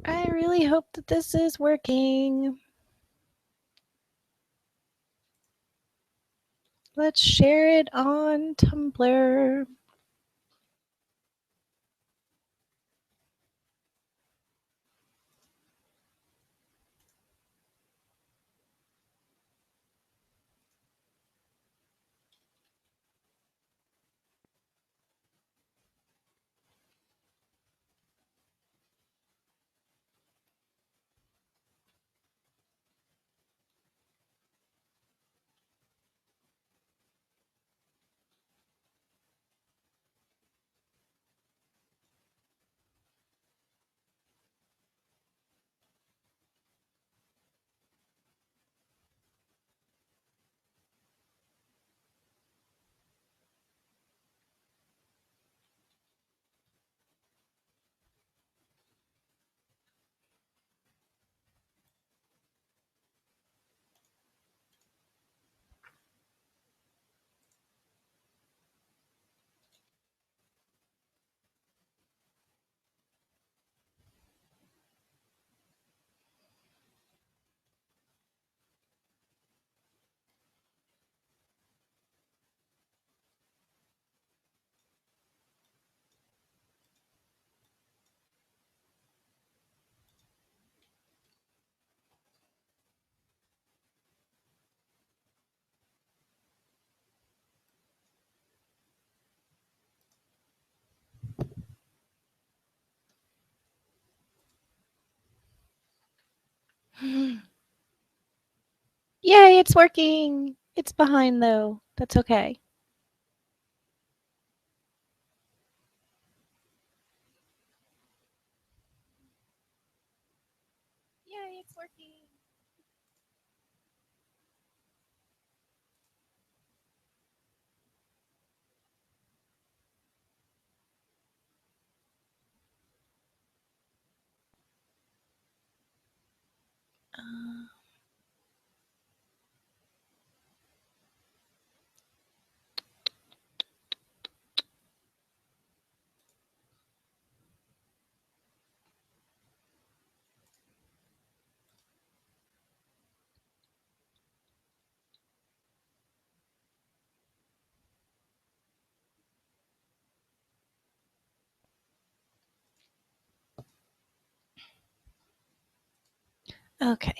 I really hope that this is working. Let's share it on Tumblr. Yay, it's working. It's behind though. That's okay. Yay, it's working. Okay.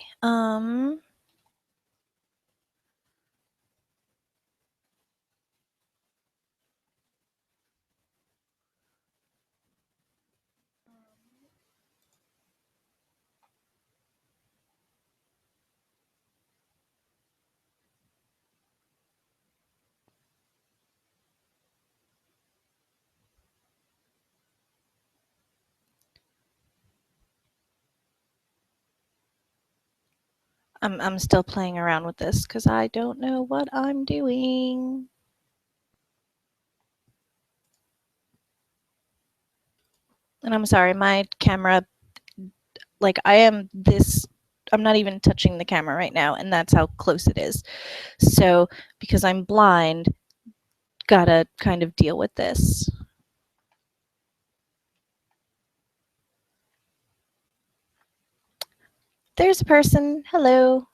I'm still playing around with this because I don't know what I'm doing. And I'm sorry, my camera, like I'm not even touching the camera right now, and that's how close it is. So because I'm blind, gotta kind of deal with this. There's a person. Hello.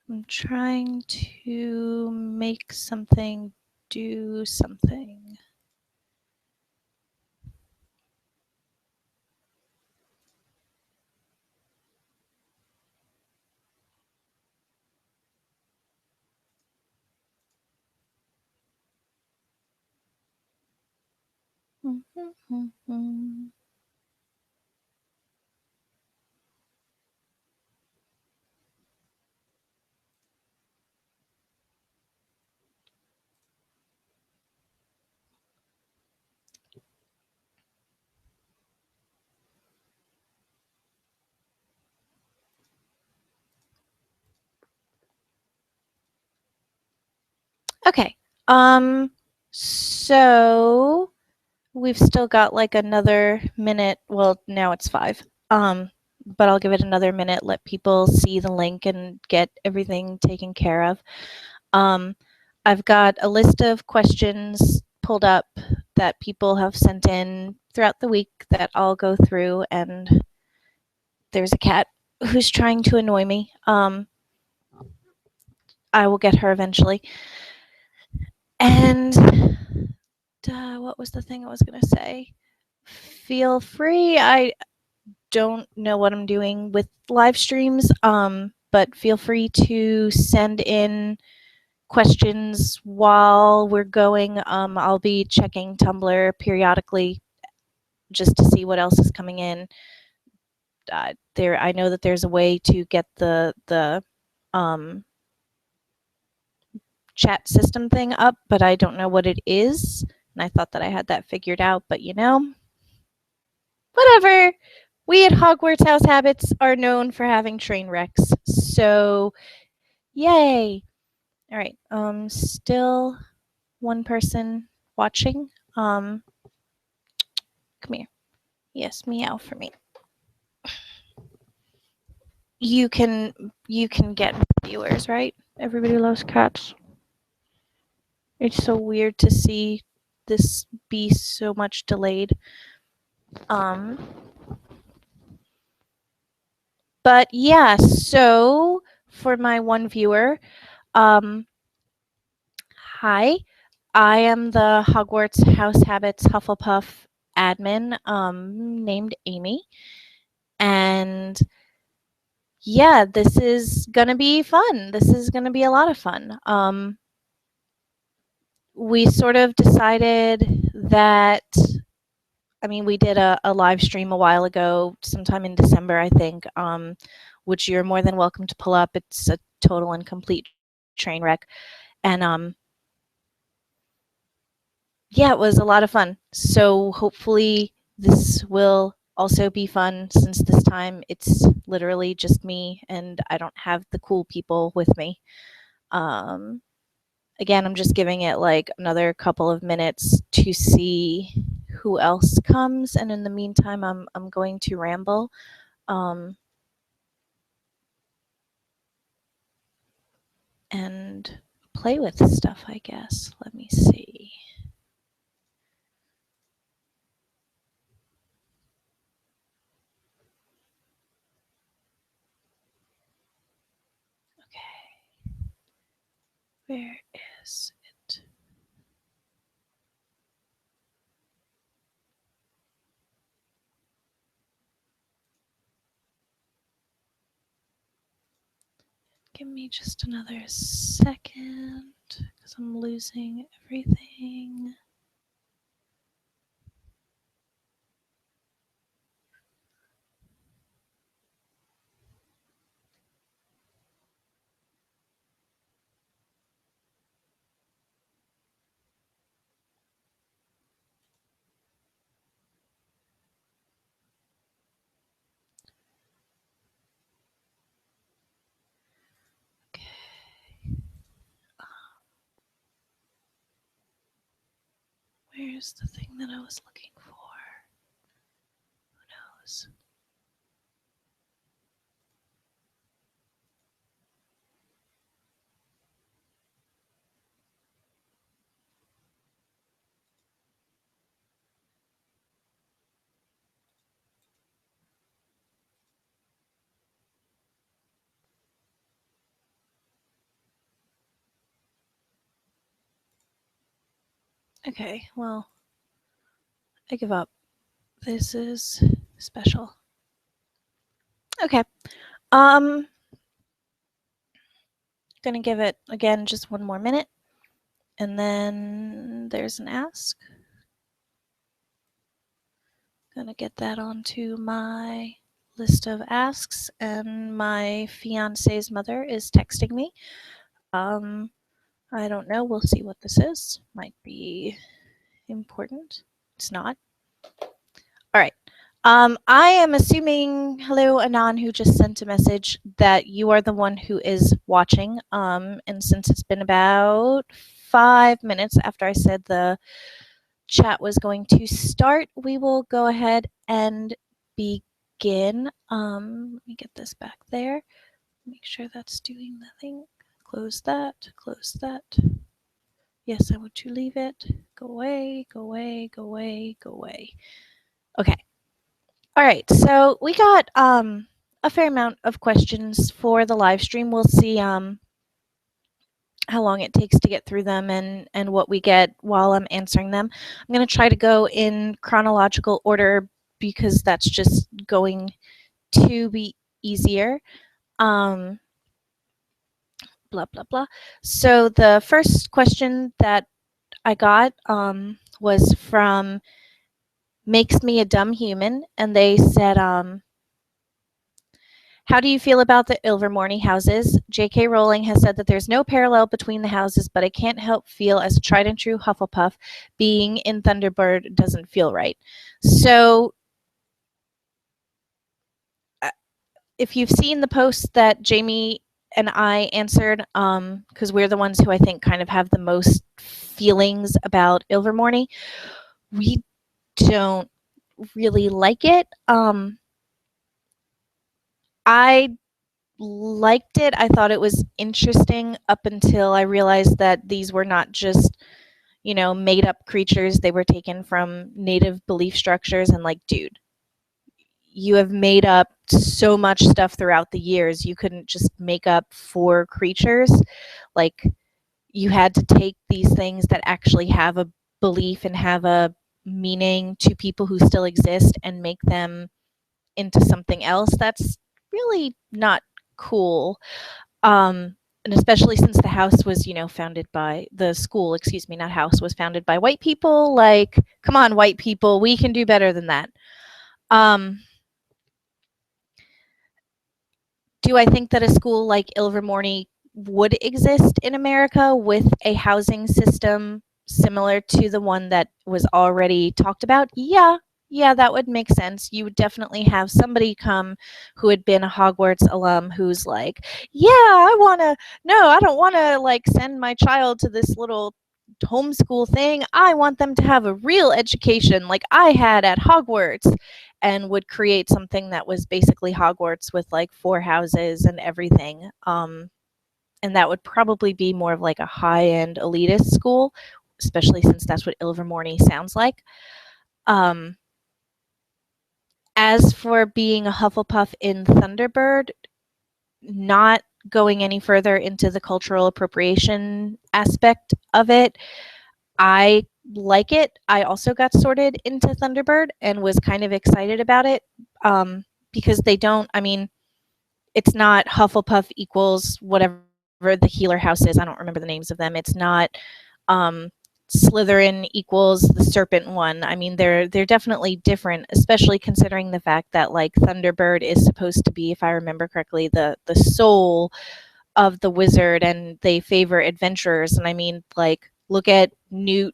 I'm trying to make something do something. Okay. So we've still got like another minute. Well, now it's 5. But I'll give it another minute, let people see the link and get everything taken care of. Um, I've got a list of questions pulled up that people have sent in throughout the week that I'll go through, and there's a cat who's trying to annoy me. I will get her eventually. And what was the thing I was going to say? Feel free. I don't know what I'm doing with live streams, but feel free to send in questions while we're going. I'll be checking Tumblr periodically just to see what else is coming in. I know that there's a way to get the chat system thing up, but I don't know what it is. And I thought that I had that figured out, but you know, whatever. We at Hogwarts House Habits are known for having train wrecks, so yay! All right, still one person watching. Come here. Yes, meow for me. You can get viewers, right? Everybody loves cats. It's so weird to see this be so much delayed. But yeah, so for my one viewer, hi, I am the Hogwarts House Habits Hufflepuff admin, named Amy, and yeah, this is gonna be fun. This is gonna be a lot of fun. We sort of decided that, I mean, we did a live stream a while ago, sometime in December, I think, which you're more than welcome to pull up. It's a total and complete train wreck. And yeah, it was a lot of fun. So hopefully this will also be fun, since this time it's literally just me and I don't have the cool people with me. Again, I'm just giving it like another couple of minutes to see who else comes, and in the meantime, I'm going to ramble. And play with stuff, I guess. Let me see. Okay. Where is it? Give me just another second, because I'm losing everything. Where's the thing that I was looking for? Who knows? Okay, well, I give up. This is special. Okay. Gonna give it again just one more minute, and then there's an ask. Gonna get that onto my list of asks, and my fiance's mother is texting me. I don't know. We'll see what this is. Might be important. It's not. All right. I am assuming, hello, Anon, who just sent a message, that you are the one who is watching. And since it's been about 5 minutes after I said the chat was going to start, we will go ahead and begin. Let me get this back there. Make sure that's doing the thing. Close that, close that. Yes, I want to leave it. Go away, go away, go away, go away. Okay. All right. So we got a fair amount of questions for the live stream. We'll see how long it takes to get through them and what we get while I'm answering them. I'm going to try to go in chronological order because that's just going to be easier. Blah, blah, blah. So the first question that I got was from Makes Me a Dumb Human, and they said, how do you feel about the Ilvermorny houses? J.K. Rowling has said that there's no parallel between the houses, but I can't help feel, as a tried and true Hufflepuff, being in Thunderbird doesn't feel right. So, if you've seen the post that Jamie and I answered, because we're the ones who I think kind of have the most feelings about Ilvermorny, we don't really like it. I liked it. I thought it was interesting up until I realized that these were not just, made up creatures. They were taken from native belief structures. And, like, dude, you have made up so much stuff throughout the years. You couldn't just make up 4 creatures. Like, you had to take these things that actually have a belief and have a meaning to people who still exist and make them into something else. That's really not cool. And especially since the house was, founded by the school, excuse me, not house, was founded by white people. Like, come on, white people, we can do better than that. Do I think that a school like Ilvermorny would exist in America with a housing system similar to the one that was already talked about? Yeah, that would make sense. You would definitely have somebody come who had been a Hogwarts alum who's like, yeah, I don't want to like send my child to this little homeschool thing. I want them to have a real education like I had at Hogwarts, and would create something that was basically Hogwarts with like 4 houses and everything. And that would probably be more of like a high-end elitist school, especially since that's what Ilvermorny sounds like. As for being a Hufflepuff in Thunderbird, not going any further into the cultural appropriation aspect of it, I like it. I also got sorted into Thunderbird and was kind of excited about it, because they don't, it's not Hufflepuff equals whatever the healer house is. I don't remember the names of them. It's not Slytherin equals the serpent one. They're definitely different, especially considering the fact that like Thunderbird is supposed to be, if I remember correctly, the soul of the wizard, and they favor adventurers. And like, look at Newt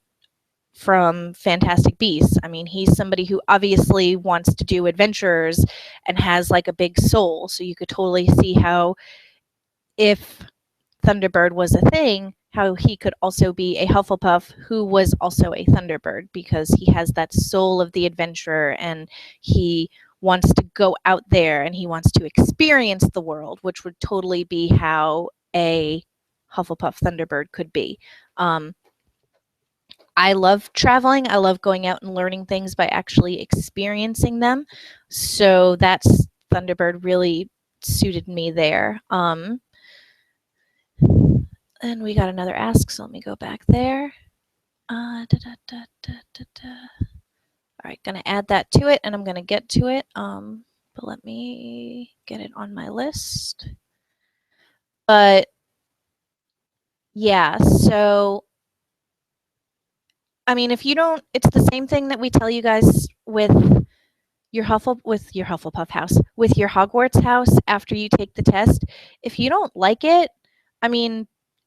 from Fantastic Beasts. He's somebody who obviously wants to do adventures and has like a big soul. So you could totally see how, if Thunderbird was a thing, how he could also be a Hufflepuff who was also a Thunderbird, because he has that soul of the adventurer and he wants to go out there and he wants to experience the world, which would totally be how a Hufflepuff Thunderbird could be. I love traveling. I love going out and learning things by actually experiencing them. So that's Thunderbird really suited me there. And we got another ask, so let me go back there. All right, going to add that to it, and I'm going to get to it. But let me get it on my list. But yeah, so if you don't, it's the same thing that we tell you guys with your Hufflepuff house, with your Hogwarts house after you take the test. If you don't like it,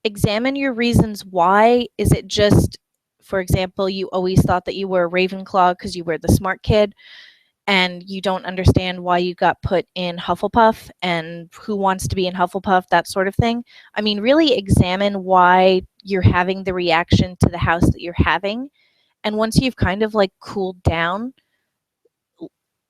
examine your reasons why. Is it just, for example, you always thought that you were a Ravenclaw because you were the smart kid, and you don't understand why you got put in Hufflepuff and who wants to be in Hufflepuff, that sort of thing? Really examine why you're having the reaction to the house that you're having. And once you've kind of like cooled down,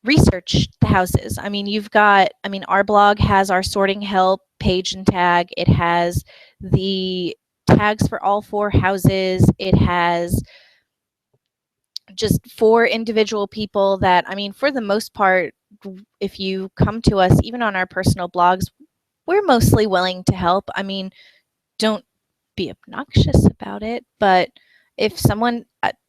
research the houses. You've got, our blog has our sorting help page and tag. It has the tags for all 4 houses. It has just 4 individual people that, I mean, for the most part, if you come to us, even on our personal blogs, we're mostly willing to help. I mean, don't be obnoxious about it, but if someone,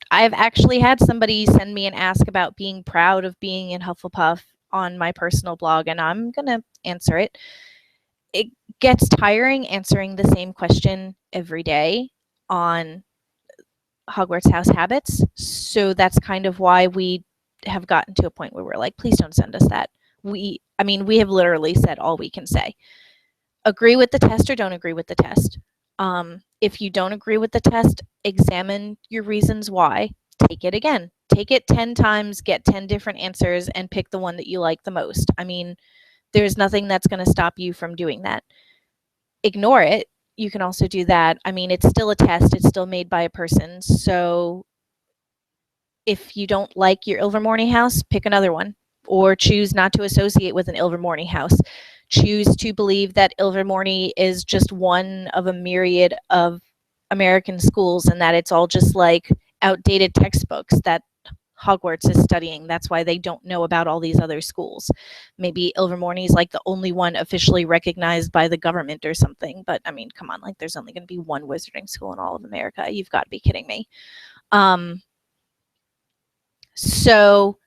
I've actually had somebody send me and ask about being proud of being in Hufflepuff on my personal blog, and I'm going to answer it. It gets tiring answering the same question every day on Hogwarts House Habits. So that's kind of why we have gotten to a point where we're like, please don't send us that. We have literally said all we can say. Agree with the test or don't agree with the test. If you don't agree with the test, examine your reasons why. Take it again. Take it 10 times, get 10 different answers, and pick the one that you like the most. I mean, there's nothing that's going to stop you from doing that. Ignore it. You can also do that. I mean, it's still a test. It's still made by a person. So if you don't like your Ilvermorny house, pick another one, or choose not to associate with an Ilvermorny house. Choose to believe that Ilvermorny is just one of a myriad of American schools and that it's all just like outdated textbooks that Hogwarts is studying. That's why they don't know about all these other schools. Maybe Ilvermorny is like the only one officially recognized by the government or something. But I mean, come on, like there's only going to be one wizarding school in all of America. You've got to be kidding me. So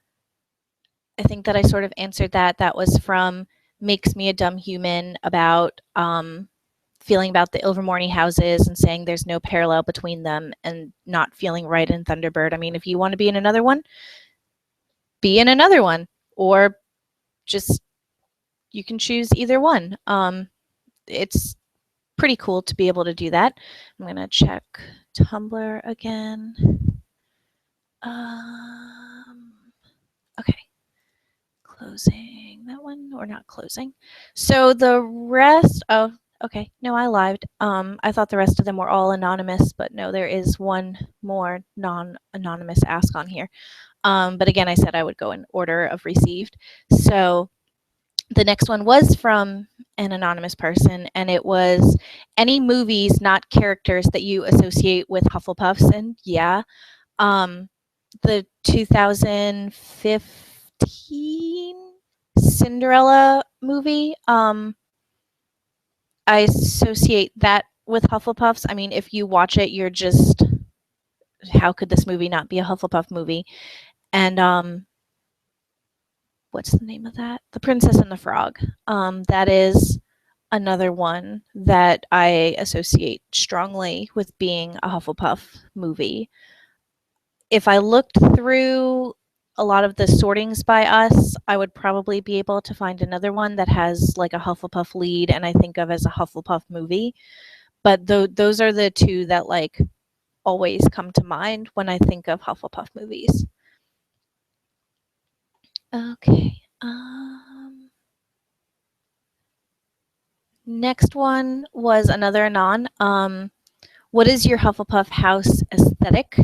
I think that I sort of answered that. That was from Makes Me a Dumb Human about feeling about the Ilvermorny houses and saying there's no parallel between them and not feeling right in Thunderbird. I mean, if you want to be in another one, be in another one. Or just, you can choose either one. It's pretty cool to be able to do that. I'm going to check Tumblr again. Okay. Closing that one, or not closing. So the rest, oh, okay, no, I lied. I thought the rest of them were all anonymous, but no, there is one more non-anonymous ask on here. But again, I said I would go in order of received. So the next one was from an anonymous person, and it was any movies, not characters, that you associate with Hufflepuffs. And yeah, the 2015 Cinderella movie, I associate that with Hufflepuffs. I mean, if you watch it, you're just, how could this movie not be a Hufflepuff movie? And what's the name of that? The Princess and the Frog. That is another one that I associate strongly with being a Hufflepuff movie. If I looked through a lot of the sortings by us, I would probably be able to find another one that has like a Hufflepuff lead and I think of as a Hufflepuff movie. But those are the two that like always come to mind when I think of Hufflepuff movies. Okay. Next one was another anon. What is your Hufflepuff house aesthetic?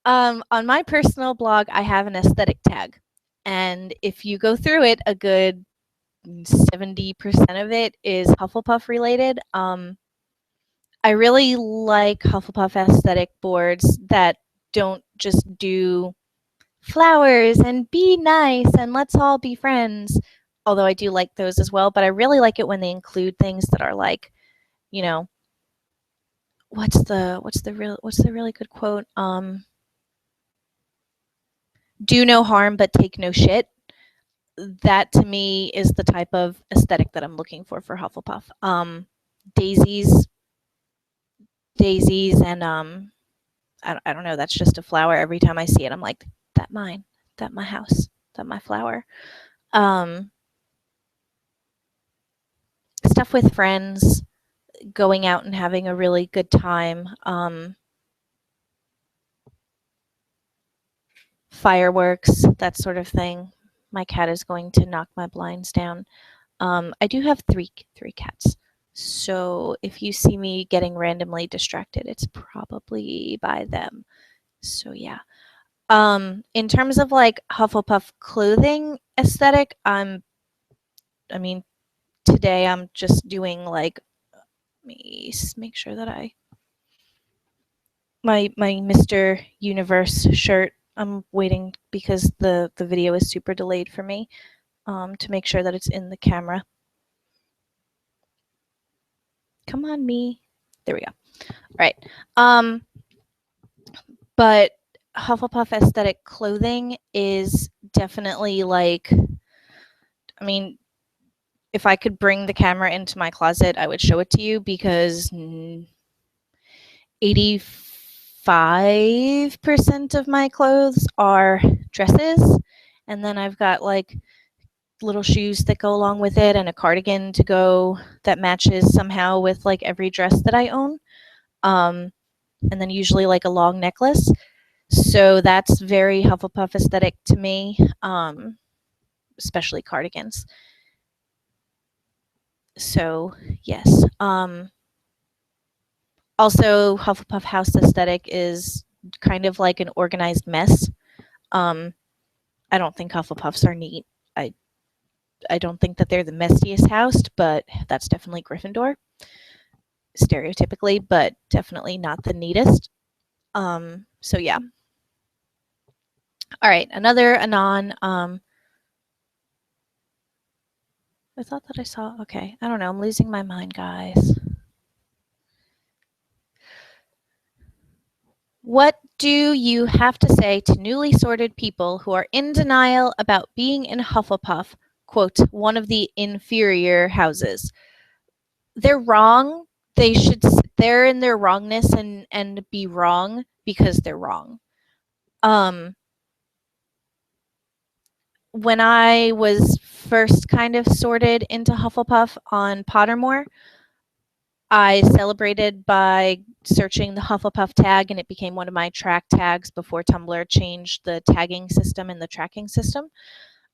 On my personal blog, I have an aesthetic tag. And if you go through it, a good 70% of it is Hufflepuff related. I really like Hufflepuff aesthetic boards that don't just do flowers and be nice and let's all be friends. Although I do like those as well, but I really like it when they include things that are like, you know, what's the really good quote? Do no harm but take no shit. That to me is the type of aesthetic that I'm looking for Hufflepuff. Daisies and I don't know, that's just a flower. Every time I see it, I'm like, that mine, that my house, that my flower. Stuff with friends, going out and having a really good time. Fireworks, that sort of thing. My cat is going to knock my blinds down. I do have three cats. So if you see me getting randomly distracted, it's probably by them. So yeah. In terms of like Hufflepuff clothing aesthetic, today I'm just doing like me make sure that my Mr. Universe shirt. I'm waiting because the video is super delayed for me to make sure that it's in the camera. Come on, me. There we go. All right. But Hufflepuff aesthetic clothing is definitely like, I mean, if I could bring the camera into my closet, I would show it to you because 85% of my clothes are dresses. And then I've got like little shoes that go along with it and a cardigan to go that matches somehow with like every dress that I own. And then usually like a long necklace. So that's very Hufflepuff aesthetic to me, especially cardigans. So yes. Also, Hufflepuff house aesthetic is kind of like an organized mess. I don't think Hufflepuffs are neat. I don't think that they're the messiest house, but that's definitely Gryffindor, stereotypically, but definitely not the neatest. So yeah. All right, another Anon. I thought that I saw. Okay, I don't know. I'm losing my mind, guys. What do you have to say to newly sorted people who are in denial about being in Hufflepuff, quote, one of the inferior houses? They're wrong. They should sit there in their wrongness and be wrong because they're wrong. When I was first kind of sorted into Hufflepuff on Pottermore, I celebrated by searching the Hufflepuff tag, and it became one of my track tags before Tumblr changed the tagging system and the tracking system.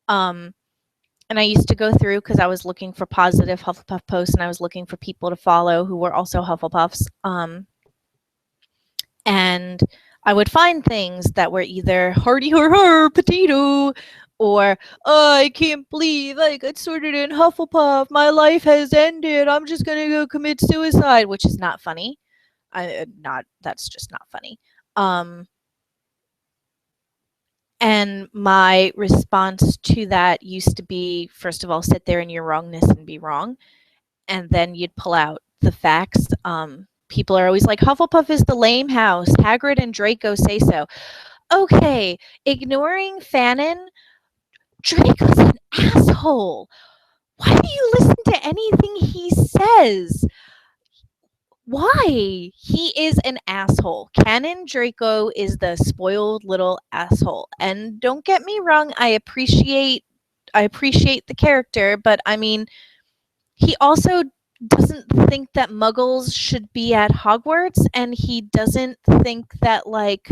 And I used to go through because I was looking for positive Hufflepuff posts and I was looking for people to follow who were also Hufflepuffs. And I would find things that were either hardy har potato, or oh, I can't believe I got sorted in Hufflepuff. My life has ended. I'm just gonna go commit suicide, which is not funny. That's just not funny. And my response to that used to be, first of all, sit there in your wrongness and be wrong, and then you'd pull out the facts. People are always like, Hufflepuff is the lame house. Hagrid and Draco say so. Okay, ignoring Fannin, Draco's an asshole. Why do you listen to anything he says? Why? He is an asshole. Canon Draco is the spoiled little asshole. And don't get me wrong, I appreciate the character, but I mean, he also doesn't think that muggles should be at Hogwarts, and he doesn't think that like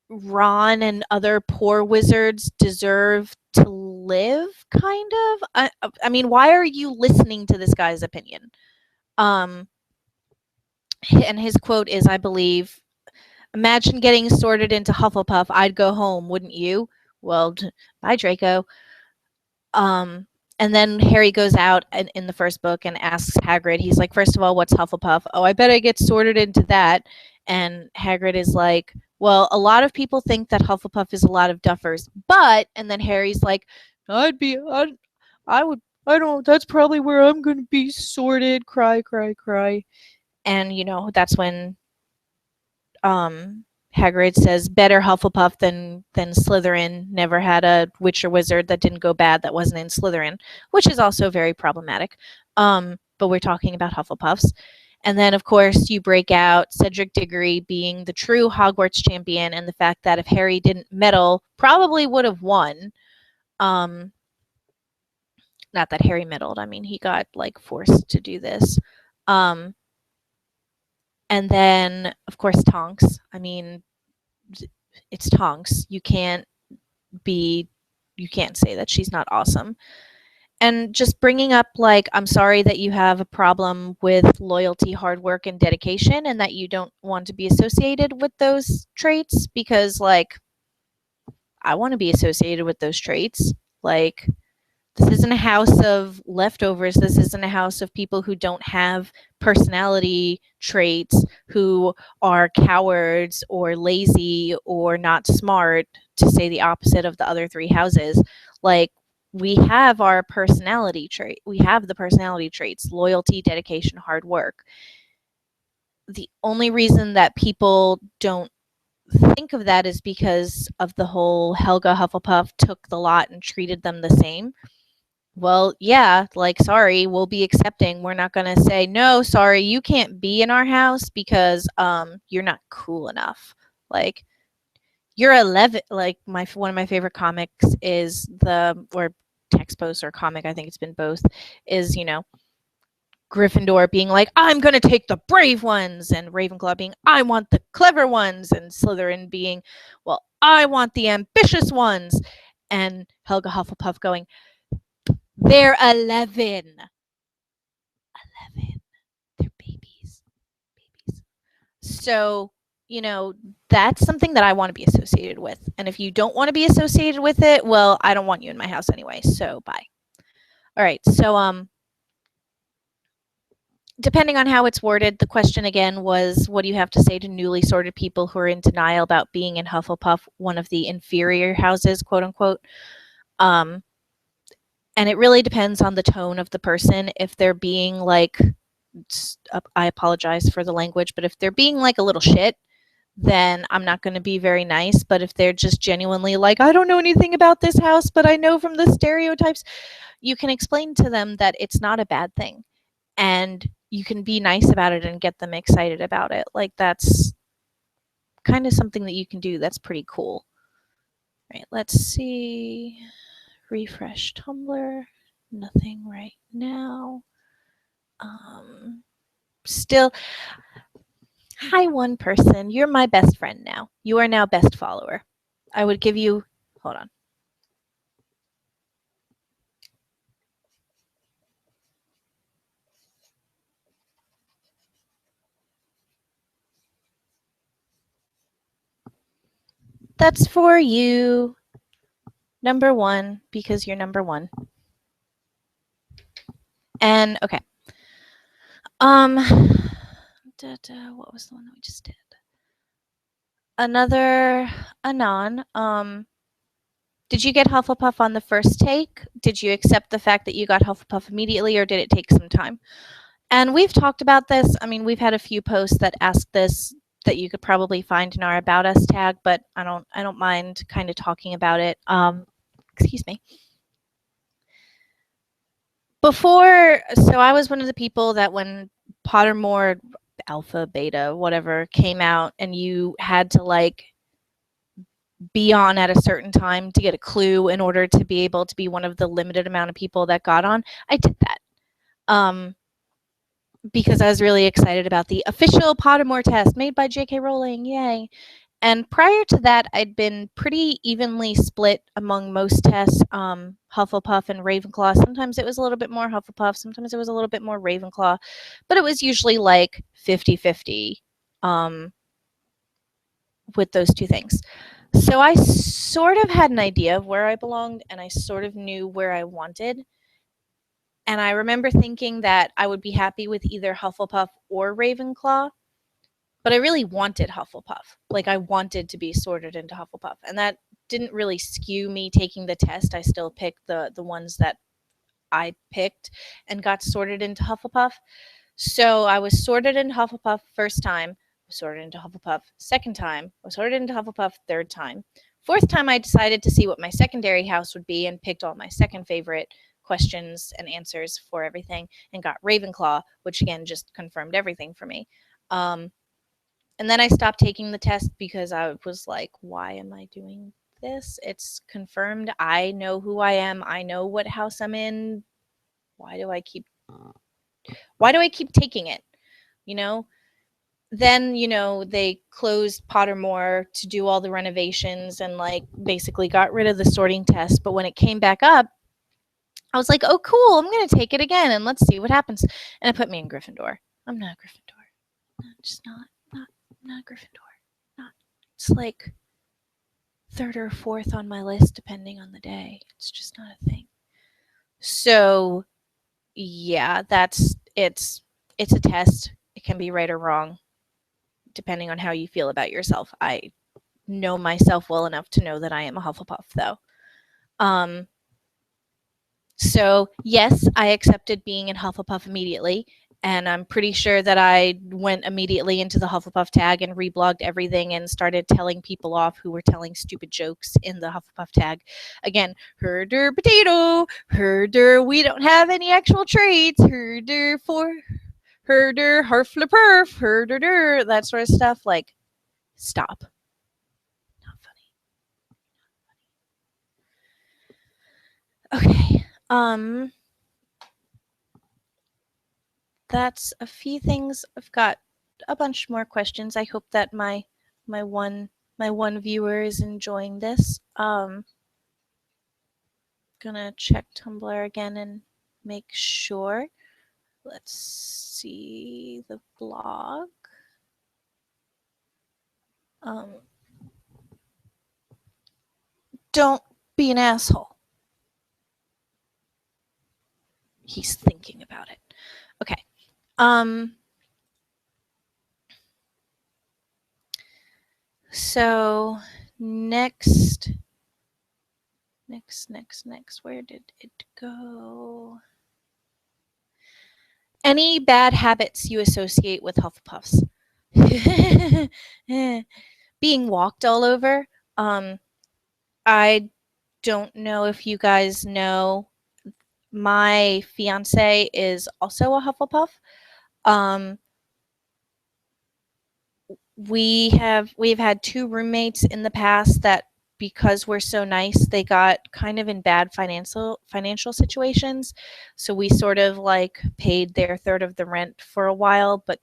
Ron and other poor wizards deserve to live, kind of. I mean, why are you listening to this guy's opinion? And his quote is, I believe, imagine getting sorted into Hufflepuff. I'd go home, wouldn't you? Well, bye, Draco. And then Harry goes out in the first book and asks Hagrid, he's like, first of all, what's Hufflepuff? Oh, I bet I get sorted into that. And Hagrid is like, well, a lot of people think that Hufflepuff is a lot of duffers, but, and then Harry's like, I don't, that's probably where I'm going to be sorted, cry, cry, cry. And, you know, that's when Hagrid says, better Hufflepuff than Slytherin. Never had a witch or wizard that didn't go bad that wasn't in Slytherin, which is also very problematic. But we're talking about Hufflepuffs. And then, of course, you break out Cedric Diggory being the true Hogwarts champion, and the fact that if Harry didn't meddle, probably would have won. Not that Harry meddled. I mean, he got, like, forced to do this. And then, of course, Tonks. I mean, it's Tonks. You can't say that she's not awesome. And just bringing up, like, I'm sorry that you have a problem with loyalty, hard work, and dedication, and that you don't want to be associated with those traits, because, like, I want to be associated with those traits. Like, This isn't a house of leftovers. This isn't a house of people who don't have personality traits, who are cowards or lazy or not smart, to say the opposite of the other three houses. Like, we have our personality trait. We have the personality traits: loyalty, dedication, hard work. The only reason that people don't think of that is because of the whole Helga Hufflepuff took the lot and treated them the same. Well, yeah, like, sorry, we'll be accepting. We're not going to say, no, sorry, you can't be in our house because you're not cool enough. Like, you're 11. Like, one of my favorite comics is or text post or comic, I think it's been both, is, Gryffindor being like, I'm going to take the brave ones, and Ravenclaw being, I want the clever ones, and Slytherin being, well, I want the ambitious ones, and Helga Hufflepuff going, they're 11. 11. They're babies. Babies. So, that's something that I want to be associated with. And if you don't want to be associated with it, well, I don't want you in my house anyway. So, bye. All right. So, depending on how it's worded, the question again was, what do you have to say to newly sorted people who are in denial about being in Hufflepuff, one of the inferior houses, quote unquote? And it really depends on the tone of the person. If they're being like, I apologize for the language, but if they're being like a little shit, then I'm not going to be very nice. But if they're just genuinely like, I don't know anything about this house, but I know from the stereotypes, you can explain to them that it's not a bad thing. And you can be nice about it and get them excited about it. Like, that's kind of something that you can do. That's pretty cool. Right, let's see. Refresh Tumblr. Nothing right now. Still, hi, one person. You're my best friend now. You are now best follower. I would give you, hold on. That's for you. Number one, because you're number one. And okay. What was the one that we just did? Another Anon. Did you get Hufflepuff on the first take? Did you accept the fact that you got Hufflepuff immediately, or did it take some time? And we've talked about this. I mean, we've had a few posts that ask this that you could probably find in our About Us tag, but I don't mind kind of talking about it. Excuse me. So I was one of the people that when Pottermore Alpha, Beta, whatever came out, and you had to like be on at a certain time to get a clue in order to be able to be one of the limited amount of people that got on, I did that. Because I was really excited about the official Pottermore test made by J.K. Rowling, yay. And prior to that, I'd been pretty evenly split among most tests, Hufflepuff and Ravenclaw. Sometimes it was a little bit more Hufflepuff, sometimes it was a little bit more Ravenclaw, but it was usually like 50-50 with those two things. So I sort of had an idea of where I belonged, and I sort of knew where I wanted. And I remember thinking that I would be happy with either Hufflepuff or Ravenclaw, but I really wanted Hufflepuff. Like, I wanted to be sorted into Hufflepuff, and that didn't really skew me taking the test. I still picked the ones that I picked and got sorted into Hufflepuff. So I was sorted into Hufflepuff first time, was sorted into Hufflepuff second time, was sorted into Hufflepuff third time. Fourth time, I decided to see what my secondary house would be and picked all my second favorite questions and answers for everything and got Ravenclaw, which again just confirmed everything for me. And then I stopped taking the test because I was like, why am I doing this? It's confirmed. I know who I am. I know what house I'm in. Why do I keep taking it? Then, they closed Pottermore to do all the renovations and like basically got rid of the sorting test. But when it came back up, I was like, oh, cool, I'm going to take it again and let's see what happens. And it put me in Gryffindor. I'm not Gryffindor. I'm just not Gryffindor. Not. It's like third or fourth on my list, depending on the day. It's just not a thing. So yeah, it's a test. It can be right or wrong depending on how you feel about yourself. I know myself well enough to know that I am a Hufflepuff, though. Um, so yes, I accepted being in Hufflepuff immediately, and I'm pretty sure that I went immediately into the Hufflepuff tag and reblogged everything and started telling people off who were telling stupid jokes in the Hufflepuff tag. Again, herder potato, herder, we don't have any actual traits, herder for herder, Hufflepuff, herder, that sort of stuff. Like, stop. Not funny. Okay. That's a few things. I've got a bunch more questions. I hope that my one my one viewer is enjoying this. Gonna check Tumblr again and make sure. Let's see the blog. Um, don't be an asshole. He's thinking about it. Okay. So next, where did it go? Any bad habits you associate with Hufflepuffs? Being walked all over. I don't know if you guys know, my fiance is also a Hufflepuff. Um, we've had two roommates in the past that, because we're so nice, they got kind of in bad financial situations. So we sort of like paid their third of the rent for a while. But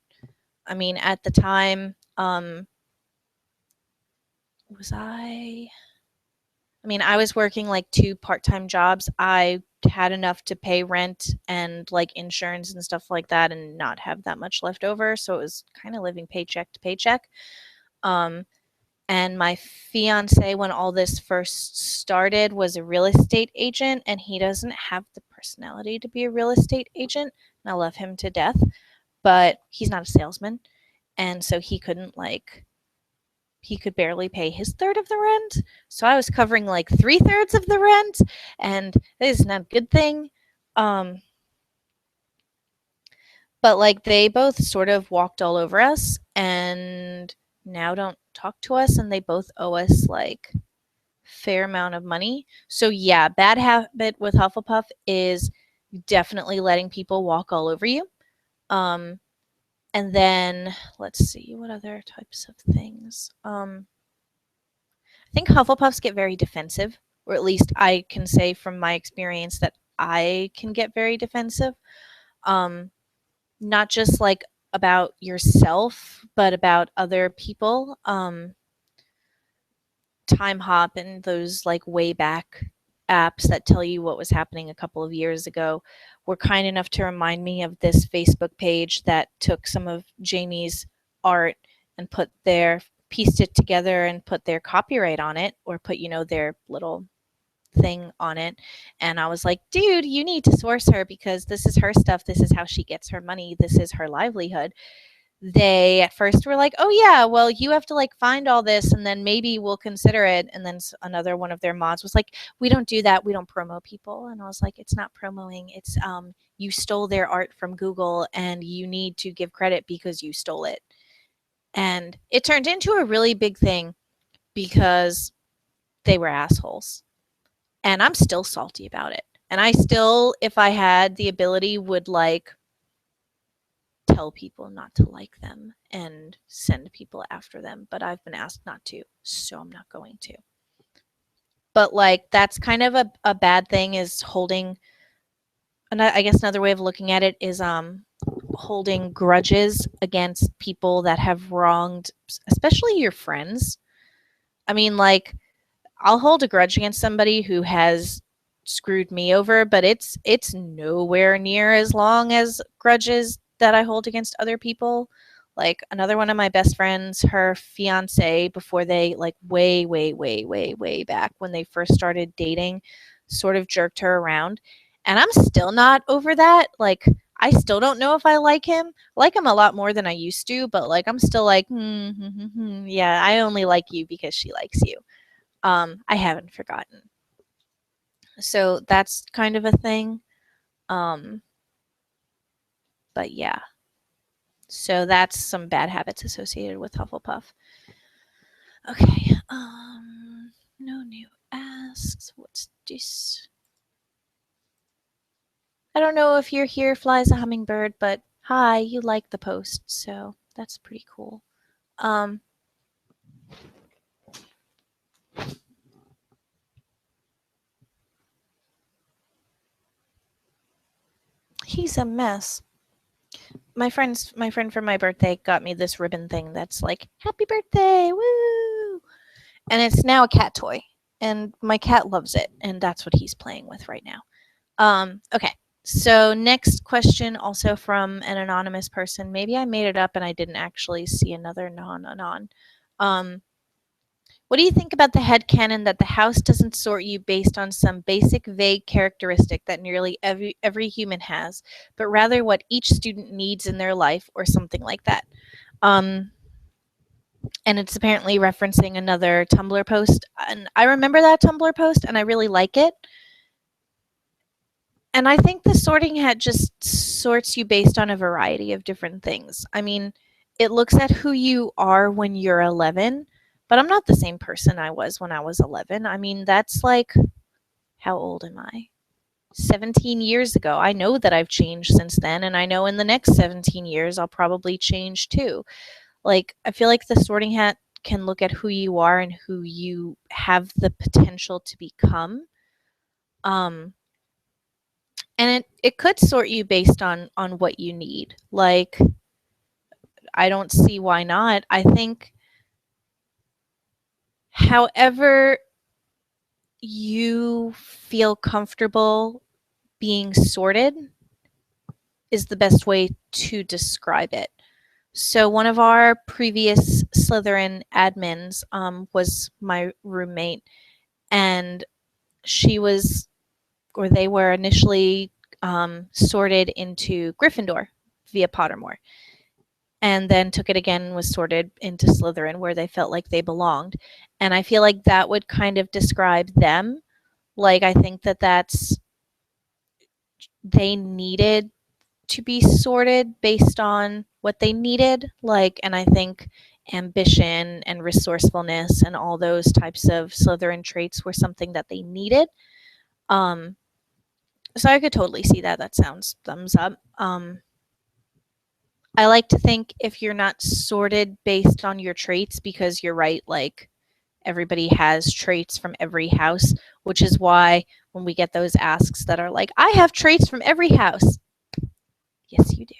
I mean, at the time, was I mean, I was working like two part-time jobs. I had enough to pay rent and like insurance and stuff like that and not have that much left over. So it was kind of living paycheck to paycheck. Um, and my fiance, when all this first started, was a real estate agent, and he doesn't have the personality to be a real estate agent. And I love him to death, but he's not a salesman. And so he could barely pay his third of the rent. So I was covering like 3/3 of the rent, and that is not a good thing. Um, but like they both sort of walked all over us and now don't talk to us, and they both owe us like fair amount of money. So yeah, bad habit with Hufflepuff is definitely letting people walk all over you. Um, and then let's see what other types of things. I think Hufflepuffs get very defensive, or at least I can say from my experience that I can get very defensive. Um, Not just like about yourself, but about other people. Time Hop and those like way back apps that tell you what was happening a couple of years ago were kind enough to remind me of this Facebook page that took some of Jamie's art and pieced it together and put their copyright on it, or put, their little thing on it. And I was like, dude, you need to source her because this is her stuff. This is how she gets her money. This is her livelihood. They at first were like, oh yeah, well, you have to like find all this and then maybe we'll consider it. And then another one of their mods was like, we don't do that, we don't promo people. And I was like, it's not promoing, it's you stole their art from Google and you need to give credit because you stole it. And it turned into a really big thing because they were assholes, and I'm still salty about it. And I still, if I had the ability, would like tell people not to like them and send people after them, but I've been asked not to, so I'm not going to. But like that's kind of a bad thing, is holding, and I guess another way of looking at it is holding grudges against people that have wronged, especially your friends. I mean, like, I'll hold a grudge against somebody who has screwed me over, but it's nowhere near as long as grudges that I hold against other people. Like another one of my best friends, her fiance, before they like way back when they first started dating, sort of jerked her around. And I'm still not over that. Like, I still don't know if I like him. I like him a lot more than I used to, but like I'm still like, yeah, I only like you because she likes you. I haven't forgotten. So that's kind of a thing. Um, but yeah. So that's some bad habits associated with Hufflepuff. Okay. No new asks. What's this? I don't know if you're here, flies a hummingbird, but hi, you like the post, so that's pretty cool. He's a mess. My friend for my birthday got me this ribbon thing that's like, happy birthday, woo! And it's now a cat toy. And my cat loves it, and that's what he's playing with right now. Okay. So next question, also from an anonymous person. Maybe I made it up and I didn't actually see another non-anon. What do you think about the headcanon that the house doesn't sort you based on some basic vague characteristic that nearly every human has, but rather what each student needs in their life or something like that? And it's apparently referencing another Tumblr post. And I remember that Tumblr post and I really like it. And I think the sorting hat just sorts you based on a variety of different things. I mean, it looks at who you are when you're 11, but I'm not the same person I was when I was 11. I mean, that's like, how old am I? 17 years ago. I know that I've changed since then, and I know in the next 17 years I'll probably change too. Like, I feel like the sorting hat can look at who you are and who you have the potential to become. Um, and it could sort you based on what you need. Like, I don't see why not. I think however you feel comfortable being sorted is the best way to describe it. So one of our previous Slytherin admins was my roommate, and she was, or they were initially sorted into Gryffindor via Pottermore, and then took it again and was sorted into Slytherin where they felt like they belonged. And I feel like that would kind of describe them. Like, I think that that's, they needed to be sorted based on what they needed. Like, and I think ambition and resourcefulness and all those types of Slytherin traits were something that they needed. So I could totally see that. That sounds thumbs up. I like to think if you're not sorted based on your traits, because you're right, like everybody has traits from every house, which is why when we get those asks that are like, I have traits from every house. Yes, you do.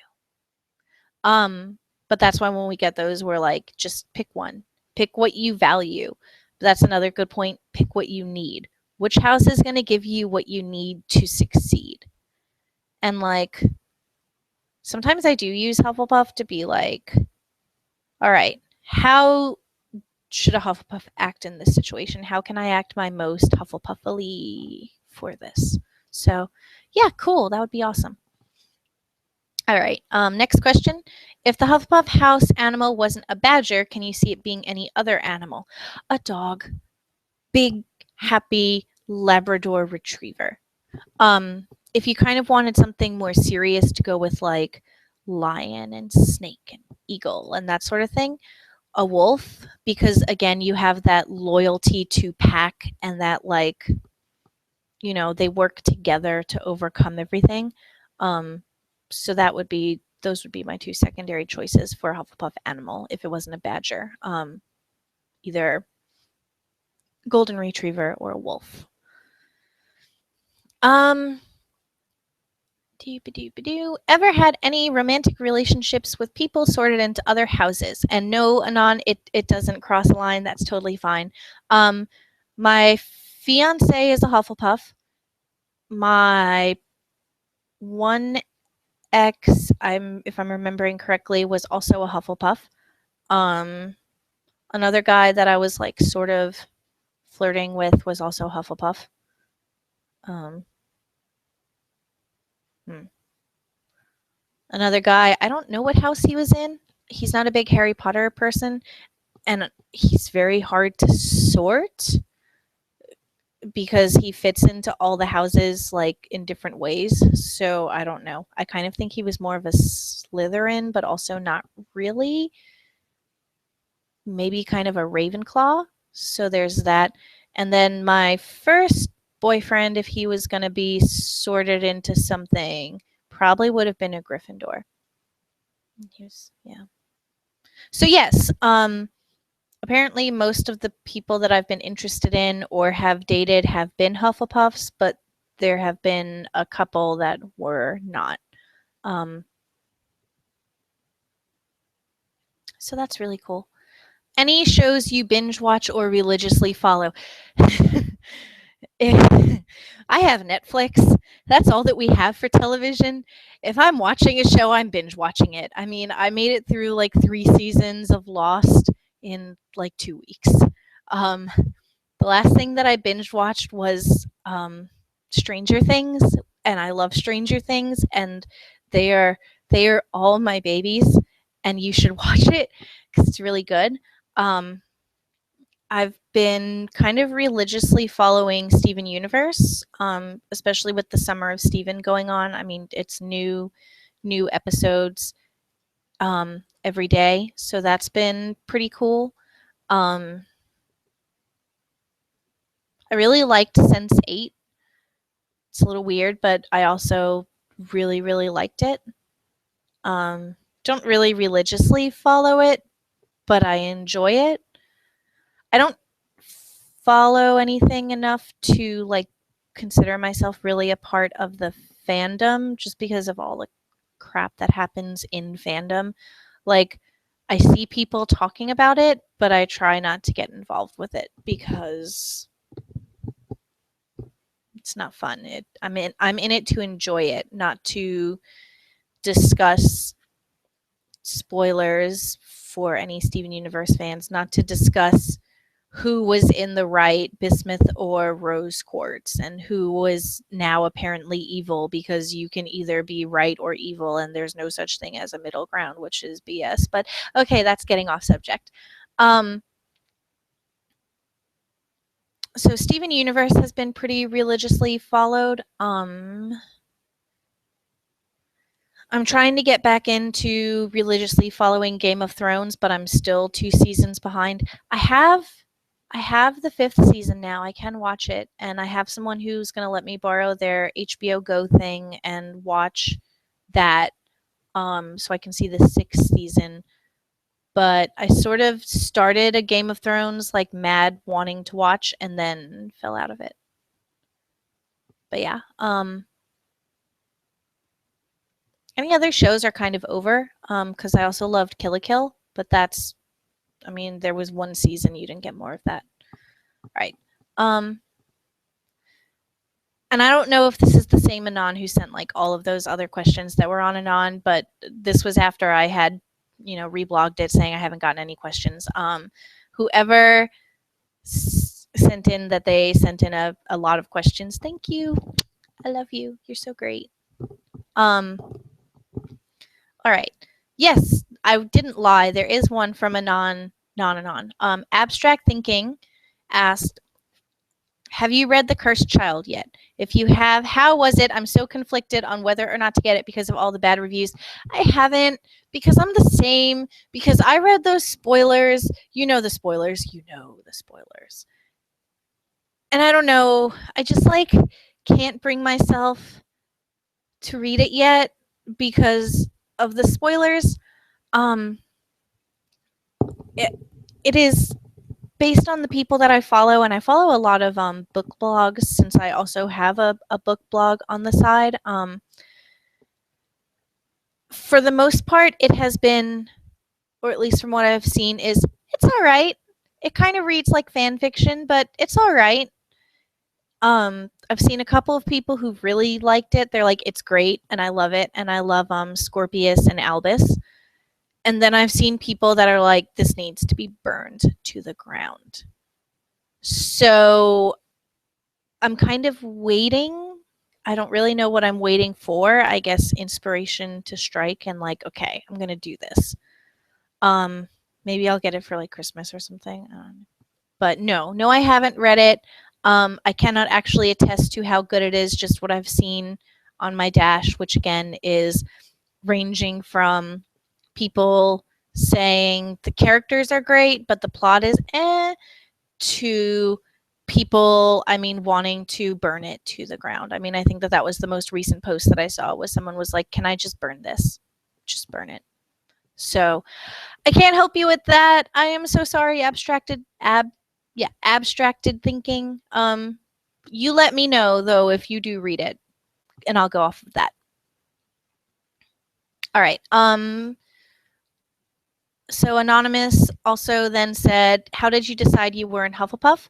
But that's why when we get those, we're like, just pick one. Pick what you value. But that's another good point. Pick what you need. Which house is going to give you what you need to succeed? And like, sometimes I do use Hufflepuff to be like, all right, how should a Hufflepuff act in this situation? How can I act my most Hufflepuffily for this? So, yeah, cool. That would be awesome. All right. Next question. If the Hufflepuff house animal wasn't a badger, can you see it being any other animal? A dog. Big, happy Labrador retriever. If you kind of wanted something more serious to go with, like lion and snake and eagle and that sort of thing, a wolf, because again, you have that loyalty to pack and that, like, you know, they work together to overcome everything. So that would be, those would be my two secondary choices for a Hufflepuff animal if it wasn't a badger. Either golden retriever or a wolf. Ever had any romantic relationships with people sorted into other houses? And no, Anon, it doesn't cross a line. That's totally fine. My fiance is a Hufflepuff. My one ex, if I'm remembering correctly, was also a Hufflepuff. Another guy that I was like sort of flirting with was also Hufflepuff. Another guy, I don't know what house he was in. He's not a big Harry Potter person, and he's very hard to sort because he fits into all the houses like in different ways. So I don't know. I kind of think he was more of a Slytherin, but also not really. Maybe kind of a Ravenclaw. So there's that. And then my first boyfriend, if he was going to be sorted into something, probably would have been a Gryffindor. Yeah. So yes, apparently most of the people that I've been interested in or have dated have been Hufflepuffs, but there have been a couple that were not. So that's really cool. Any shows you binge watch or religiously follow? I have Netflix. That's all that we have for television. If I'm watching a show, I'm binge watching it. I mean, I made it through like 3 seasons of Lost in like 2 weeks. Um, the last thing that I binge watched was Stranger Things, and I love Stranger Things, and they are they are all my babies, and you should watch it because it's really good. Um, I've been kind of religiously following Steven Universe, especially with the Summer of Steven going on. I mean, it's new episodes every day, so that's been pretty cool. I really liked Sense8. It's a little weird, but I also really, really liked it. Don't really religiously follow it, but I enjoy it. I don't follow anything enough to like consider myself really a part of the fandom just because of all the crap that happens in fandom. Like I see people talking about it, but I try not to get involved with it because it's not fun. I'm in it to enjoy it, not to discuss spoilers for any Steven Universe fans, not to discuss who was in the right, Bismuth or Rose Quartz, and who was now apparently evil because you can either be right or evil and there's no such thing as a middle ground, which is BS. But okay, that's getting off subject. So Steven Universe has been pretty religiously followed. I'm trying to get back into religiously following Game of Thrones, but I'm still 2 seasons behind. I have the 5th season now. I can watch it, and I have someone who's going to let me borrow their HBO Go thing and watch that so I can see the 6th season. But I sort of started a Game of Thrones like mad wanting to watch and then fell out of it. But yeah, any other shows are kind of over because I also loved Kill la Kill, but that's, I mean, there was 1 season, you didn't get more of that. All right. And I don't know if this is the same Anon who sent like all of those other questions that were on Anon, but this was after I had, reblogged it saying I haven't gotten any questions. Whoever sent in that they sent in a lot of questions, thank you. I love you. You're so great. All right. Yes, I didn't lie. There is one from Anon. Abstract Thinking asked, have you read The Cursed Child yet? If you have, how was it? I'm so conflicted on whether or not to get it because of all the bad reviews. I haven't because I'm the same, because I read those spoilers. You know the spoilers. And I don't know. I just like can't bring myself to read it yet because of the spoilers. It is based on the people that I follow, and I follow a lot of book blogs since I also have a book blog on the side. For the most part, it has been, or at least from what I've seen, is it's all right. It kind of reads like fan fiction, but it's all right. I've seen a couple of people who've really liked it. They're like, it's great, and I love it, and I love Scorpius and Albus. And then I've seen people that are like, this needs to be burned to the ground. So I'm kind of waiting. I don't really know what I'm waiting for. I guess inspiration to strike and like, okay, I'm gonna do this. Maybe I'll get it for like Christmas or something. But no, I haven't read it. I cannot actually attest to how good it is, just what I've seen on my dash, which again is ranging from people saying the characters are great, but the plot is to people, I mean, wanting to burn it to the ground. I mean, I think that that was the most recent post that I saw was someone was like, can I just burn this? Just burn it. So I can't help you with that. I am so sorry, abstracted thinking. You let me know though if you do read it, and I'll go off of that. All right. So Anonymous also then said, how did you decide you were in Hufflepuff?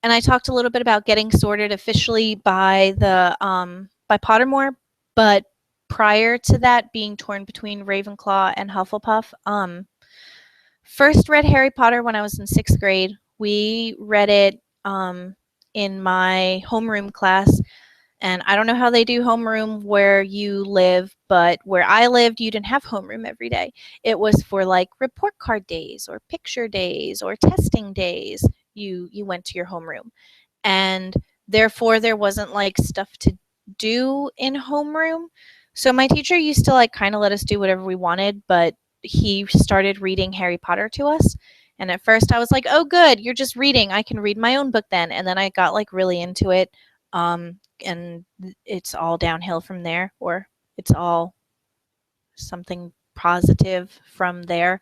And I talked a little bit about getting sorted officially by the by Pottermore, but prior to that, being torn between Ravenclaw and Hufflepuff. First read Harry Potter when I was in 6th grade. We read it in my homeroom class. And I don't know how they do homeroom where you live, but where I lived, you didn't have homeroom every day. It was for like report card days or picture days or testing days. You went to your homeroom. And therefore there wasn't like stuff to do in homeroom. So my teacher used to like kind of let us do whatever we wanted, but he started reading Harry Potter to us. And at first I was like, oh good, you're just reading. I can read my own book then. And then I got like really into it. And it's all downhill from there, or it's all something positive from there.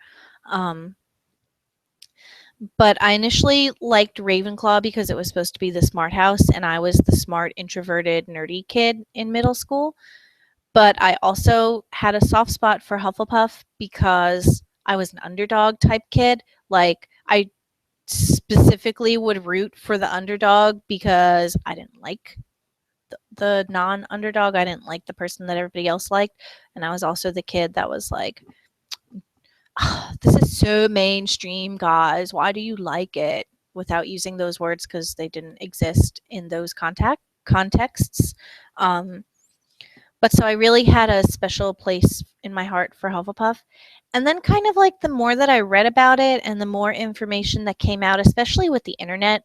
But I initially liked Ravenclaw because it was supposed to be the smart house, and I was the smart, introverted, nerdy kid in middle school. But I also had a soft spot for Hufflepuff because I was an underdog type kid. Like, I specifically would root for the underdog because I didn't like the non-underdog. I didn't like the person that everybody else liked. And I was also the kid that was like, this is so mainstream, guys. Why do you like it? Without using those words because they didn't exist in those contexts. But so I really had a special place in my heart for Hufflepuff. And then kind of like the more that I read about it and the more information that came out, especially with the internet,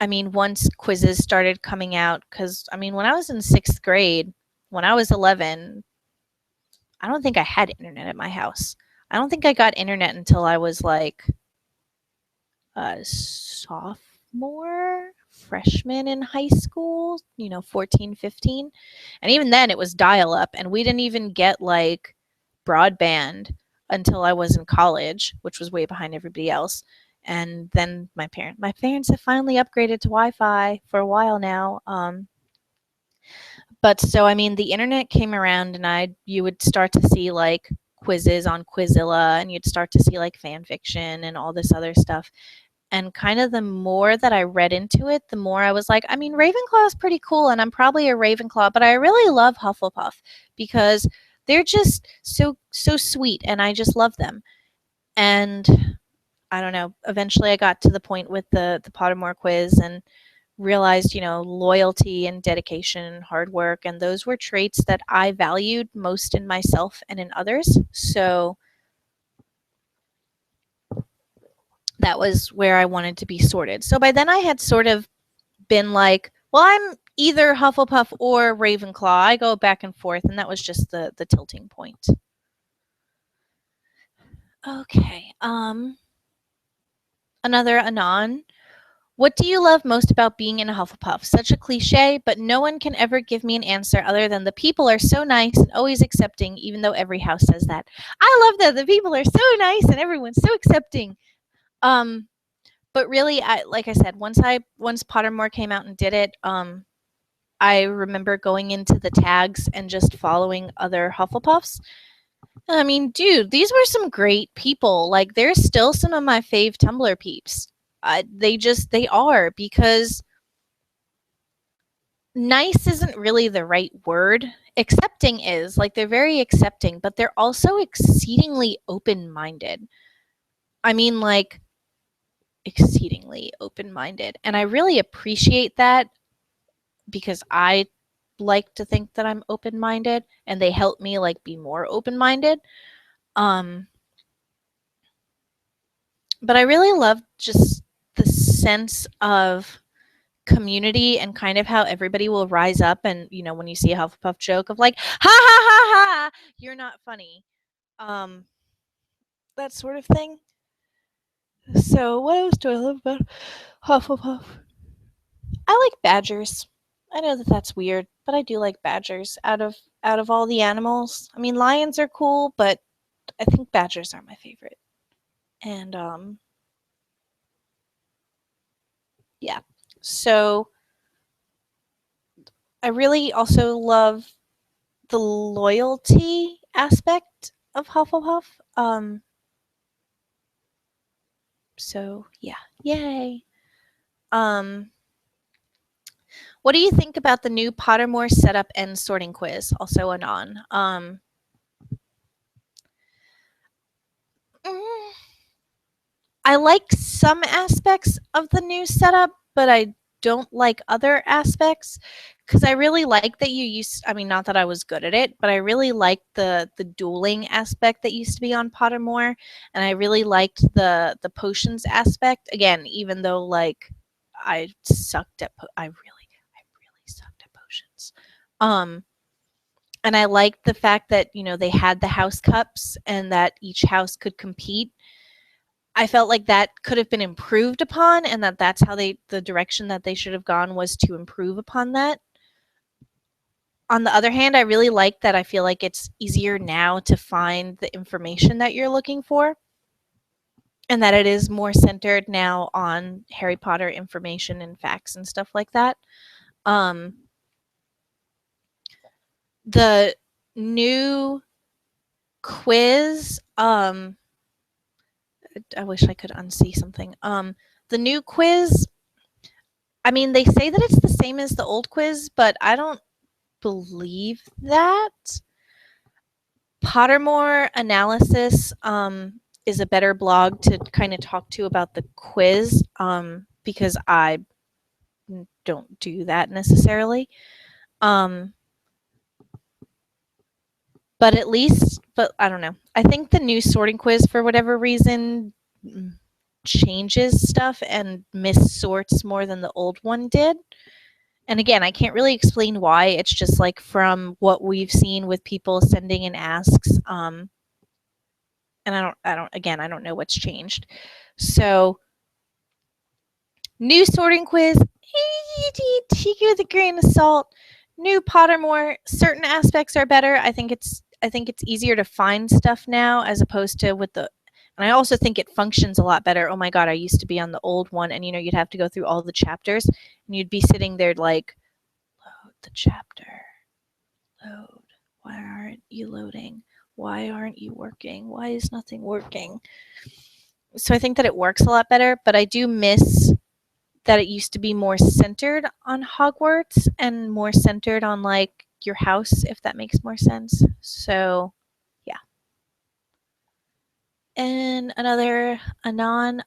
I mean, once quizzes started coming out, because I mean, when I was in 6th grade, when I was 11, I don't think I had internet at my house. I don't think I got internet until I was like a sophomore, freshman in high school, 14, 15. And even then it was dial up, and we didn't even get like broadband until I was in college, which was way behind everybody else. And then my parents have finally upgraded to Wi-Fi for a while now. But so I mean, the internet came around, and you would start to see like quizzes on Quizilla, and you'd start to see like fan fiction and all this other stuff. And kind of the more that I read into it, the more I was like, I mean, Ravenclaw is pretty cool, and I'm probably a Ravenclaw, but I really love Hufflepuff because they're just so sweet, and I just love them. And I don't know, eventually I got to the point with the Pottermore quiz and realized, loyalty and dedication and hard work, and those were traits that I valued most in myself and in others. So that was where I wanted to be sorted. So by then I had sort of been like, well, I'm either Hufflepuff or Ravenclaw. I go back and forth, and that was just the tilting point. Okay. Another Anon. What do you love most about being in a Hufflepuff? Such a cliche, but no one can ever give me an answer other than the people are so nice and always accepting, even though every house says that. I love that the people are so nice and everyone's so accepting. But really, like I said, once Pottermore came out and did it, I remember going into the tags and just following other Hufflepuffs. I mean, dude, these were some great people. Like, they're still some of my fave Tumblr peeps. They are, because nice isn't really the right word. Accepting is. Like, they're very accepting, but they're also exceedingly open-minded. I mean, like, exceedingly open-minded. And I really appreciate that because I like to think that I'm open-minded, and they help me like be more open-minded. But I really love just the sense of community and kind of how everybody will rise up and, you know, when you see a Hufflepuff joke of like, ha ha ha ha, you're not funny. Um, that sort of thing. So what else do I love about Hufflepuff? I like badgers. I know that that's weird, but I do like badgers out of all the animals. I mean, lions are cool, but I think badgers are my favorite. And yeah. So I really also love the loyalty aspect of Hufflepuff. So yeah, yay. Um, what do you think about the new Pottermore setup and sorting quiz? Also anon. Mm, I like some aspects of the new setup, but I don't like other aspects because I really like that you used. I mean, not that I was good at it, but I really liked the dueling aspect that used to be on Pottermore, and I really liked the potions aspect. Again, even though like I sucked at, I really sucked at potions. Um, and I liked the fact that you know they had the house cups and that each house could compete. I felt like that could have been improved upon, and that's how the direction that they should have gone was to improve upon that. On the other hand, I really like that I feel like it's easier now to find the information that you're looking for, and that it is more centered now on Harry Potter information and facts and stuff like that. Um, the new quiz, I wish I could unsee something. The new quiz, I mean, they say that it's the same as the old quiz, but I don't believe that. Pottermore Analysis is a better blog to kind of talk to about the quiz because I don't do that necessarily. Um, but at least, but I don't know. I think the new sorting quiz, for whatever reason, changes stuff and missorts more than the old one did. And again, I can't really explain why. It's just like from what we've seen with people sending in asks. And again, I don't know what's changed. So, new sorting quiz, take it with a grain of salt. New Pottermore, certain aspects are better. I think it's easier to find stuff now as opposed to with the. And I also think it functions a lot better. Oh my god, I used to be on the old one, and you know you'd have to go through all the chapters, and you'd be sitting there like, load the chapter, load. Why aren't you loading? Why aren't you working? Why is nothing working? So I think that it works a lot better, but I do miss that it used to be more centered on Hogwarts and more centered on like your house, if that makes more sense. So yeah. And another anon,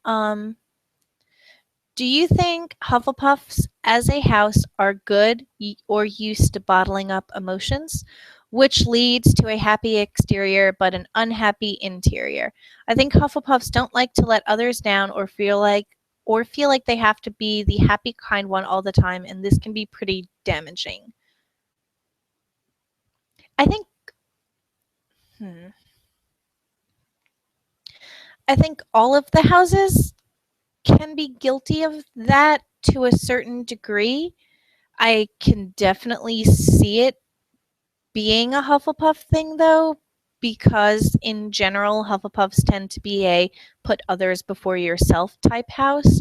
do you think Hufflepuffs as a house are good or used to bottling up emotions, which leads to a happy exterior but an unhappy interior? I think Hufflepuffs don't like to let others down or feel like they have to be the happy kind one all the time, and this can be pretty damaging. I think hmm, I think all of the houses can be guilty of that to a certain degree. I can definitely see it being a Hufflepuff thing, though, because in general, Hufflepuffs tend to be a put others before yourself type house.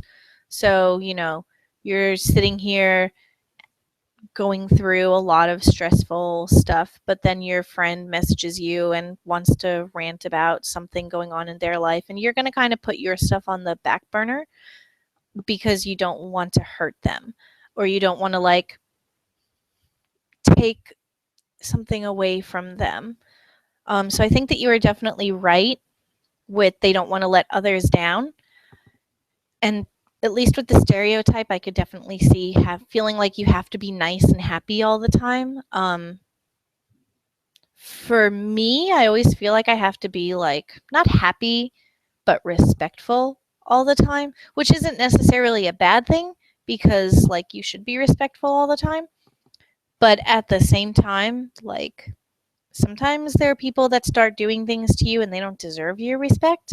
So, you know, you're sitting here going through a lot of stressful stuff, but then your friend messages you and wants to rant about something going on in their life, and you're going to kind of put your stuff on the back burner because you don't want to hurt them or you don't want to like take something away from them. So I think that you are definitely right with they don't want to let others down. And at least with the stereotype, I could definitely see feeling like you have to be nice and happy all the time. For me, I always feel like I have to be like not happy, but respectful all the time, which isn't necessarily a bad thing because like you should be respectful all the time. But at the same time, like sometimes there are people that start doing things to you and they don't deserve your respect,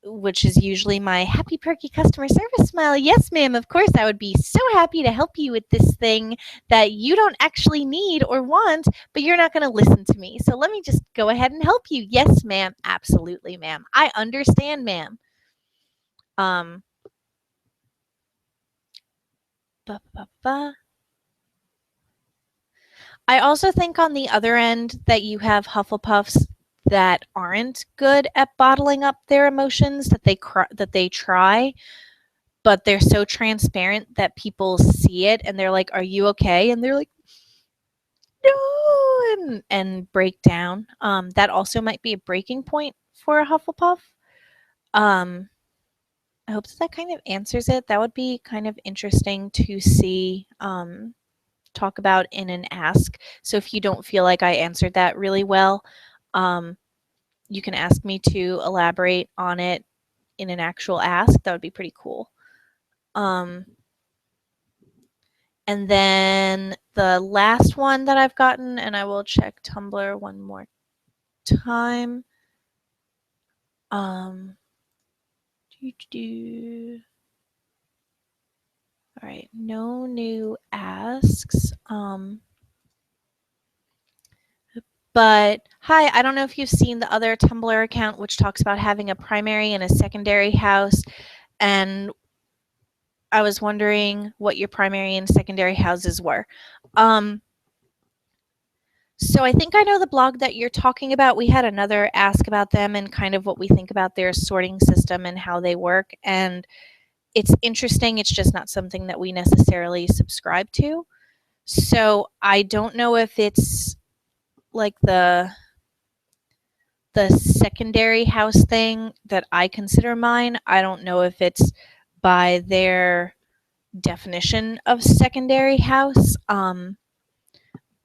which is usually my happy, perky customer service smile. Yes, ma'am, of course, I would be so happy to help you with this thing that you don't actually need or want, but you're not going to listen to me. So let me just go ahead and help you. Yes, ma'am. Absolutely, ma'am. I understand, ma'am. Um, ba, ba, ba. I also think on the other end that you have Hufflepuffs that aren't good at bottling up their emotions, that they try, but they're so transparent that people see it and they're like, "Are you okay?" And they're like, "No," and break down. That also might be a breaking point for a Hufflepuff. Um, I hope that kind of answers it. That would be kind of interesting to see. Talk about in an ask. So if you don't feel like I answered that really well, um, you can ask me to elaborate on it in an actual ask. That would be pretty cool. And then the last one that I've gotten, and I will check Tumblr one more time. Doo, doo, doo. All right, no new asks. But hi, I don't know if you've seen the other Tumblr account which talks about having a primary and a secondary house, and I was wondering what your primary and secondary houses were. So I think I know the blog that you're talking about. We had another ask about them and kind of what we think about their sorting system and how they work. And it's interesting. It's just not something that we necessarily subscribe to. So I don't know if it's like the secondary house thing that I consider mine. I don't know if it's by their definition of secondary house.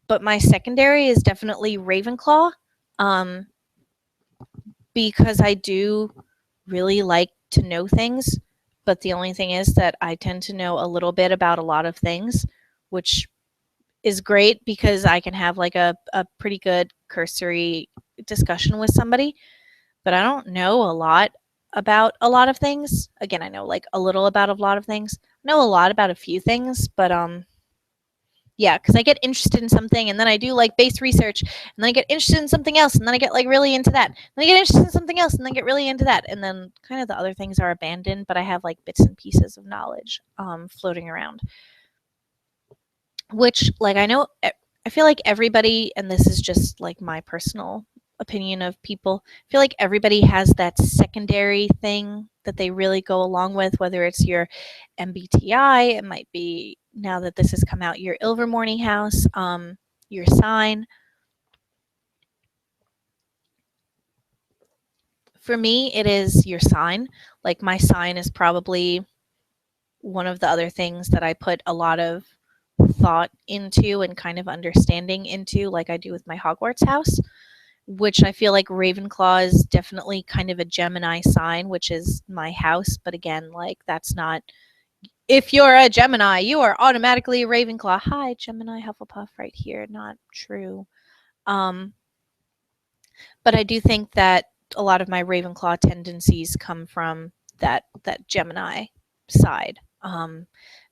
But my secondary is definitely Ravenclaw. Um, because I do really like to know things, but the only thing is that I tend to know a little bit about a lot of things, which is great because I can have like a pretty good cursory discussion with somebody, but I don't know a lot about a lot of things. Again, I know like a little about a lot of things. I know a lot about a few things, but yeah, because I get interested in something and then I do like base research and then I get interested in something else and then I get like really into that. And then I get interested in something else and then get really into that. And then kind of the other things are abandoned, but I have like bits and pieces of knowledge floating around. Which like I feel like everybody, and this is just like my personal opinion of people, I feel like everybody has that secondary thing that they really go along with, whether it's your MBTI, it might be now that this has come out, your Ilvermorny house, your sign. For me, it is your sign. Like my sign is probably one of the other things that I put a lot of thought into and kind of understanding into, like I do with my Hogwarts house, which I feel like Ravenclaw is definitely kind of a Gemini sign, which is my house. But again, like that's not, if you're a Gemini, you are automatically a Ravenclaw. Hi, Gemini Hufflepuff right here. Not true. Um, but I do think that a lot of my Ravenclaw tendencies come from that Gemini side.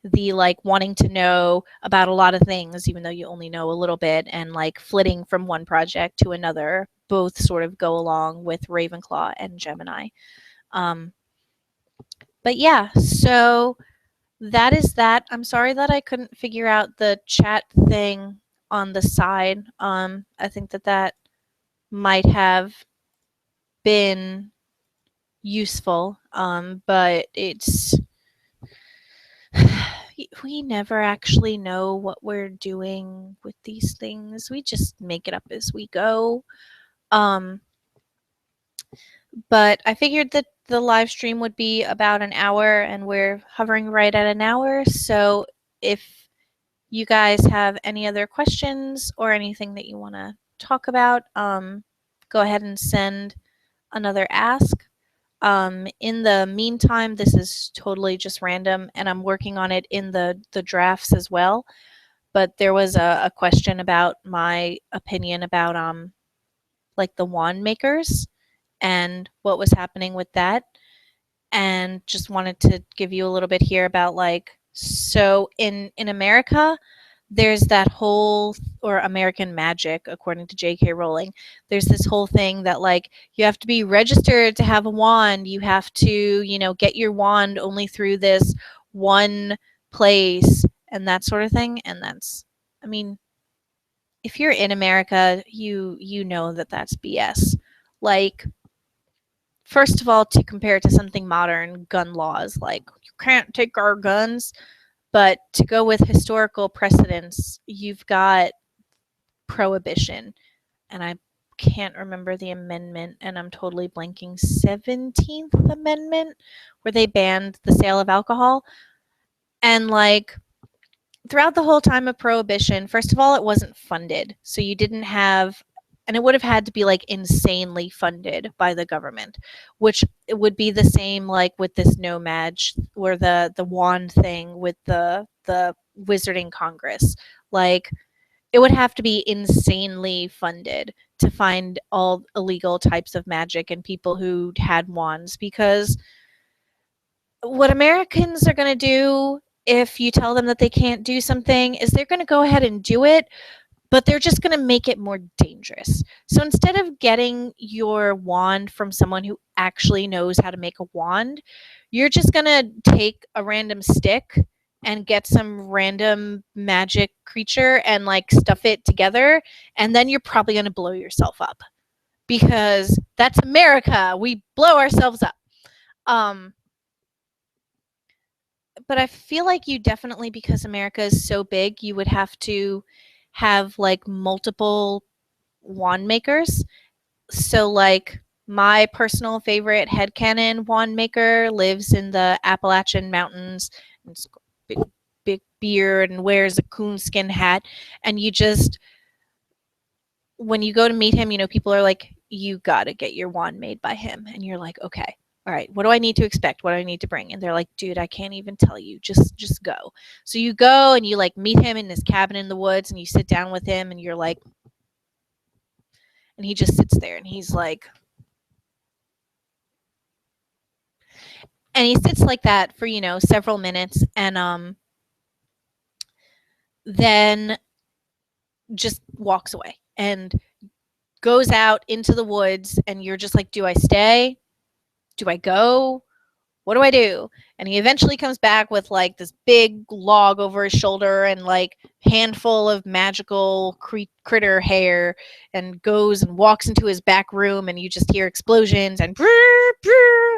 The like wanting to know about a lot of things, even though you only know a little bit, and like flitting from one project to another, both sort of go along with Ravenclaw and Gemini. Um, but yeah, so that is that. I'm sorry that I couldn't figure out the chat thing on the side. I think that might have been useful, but it's we never actually know what we're doing with these things. We just make it up as we go. Um, but I figured that the live stream would be about an hour, and we're hovering right at an hour. So if you guys have any other questions or anything that you want to talk about, go ahead and send another ask. In the meantime, this is totally just random, and I'm working on it in the drafts as well. But there was a question about my opinion about like the wand makers and what was happening with that, and just wanted to give you a little bit here about like, so in America, there's that whole, or American magic, according to J.K. Rowling, there's this whole thing that like you have to be registered to have a wand. You have to, get your wand only through this one place and that sort of thing. And that's, I mean, if you're in America, you know that that's BS. Like, first of all, to compare it to something modern, gun laws, like you can't take our guns. But to go with historical precedents, you've got prohibition, and I can't remember the amendment, and I'm totally blanking. 17th Amendment, where they banned the sale of alcohol. And like, throughout the whole time of prohibition, first of all, it wasn't funded, so you didn't have, and it would have had to be like insanely funded by the government, which it would be the same like with this no match, or the wand thing with the Wizarding Congress. Like, it would have to be insanely funded to find all illegal types of magic and people who had wands, because what Americans are going to do if you tell them that they can't do something is they're going to go ahead and do it, but they're just going to make it more dangerous. So instead of getting your wand from someone who actually knows how to make a wand, you're just going to take a random stick and get some random magic creature and like stuff it together, and then you're probably going to blow yourself up, because that's America. We blow ourselves up. But I feel like you definitely, because America is so big, you would have to have like multiple wand makers. So like, my personal favorite headcanon wand maker lives in the Appalachian Mountains. It's big, big beard and wears a coonskin hat. And you just, when you go to meet him, people are like, you got to get your wand made by him. And you're like, okay, all right, what do I need to expect? What do I need to bring? And they're like, dude, I can't even tell you. Just go. So you go and you like meet him in his cabin in the woods, and you sit down with him, and you're like, and he just sits there, and he's like, and he sits like that for, several minutes, and then just walks away and goes out into the woods, and you're just like, do I stay? Do I go? What do I do? And he eventually comes back with like this big log over his shoulder and like handful of magical critter hair, and goes and walks into his back room, and you just hear explosions and brrr, brrr,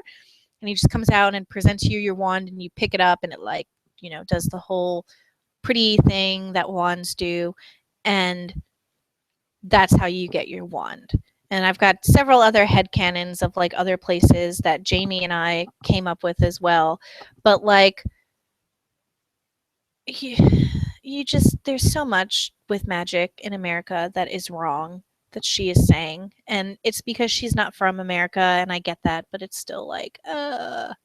and he just comes out and presents you your wand, and you pick it up, and it like, does the whole pretty thing that wands do, and that's how you get your wand. And I've got several other headcanons of like other places that Jamie and I came up with as well. But like, you just, there's so much with magic in America that is wrong, that she is saying. And it's because she's not from America, and I get that, but it's still like, all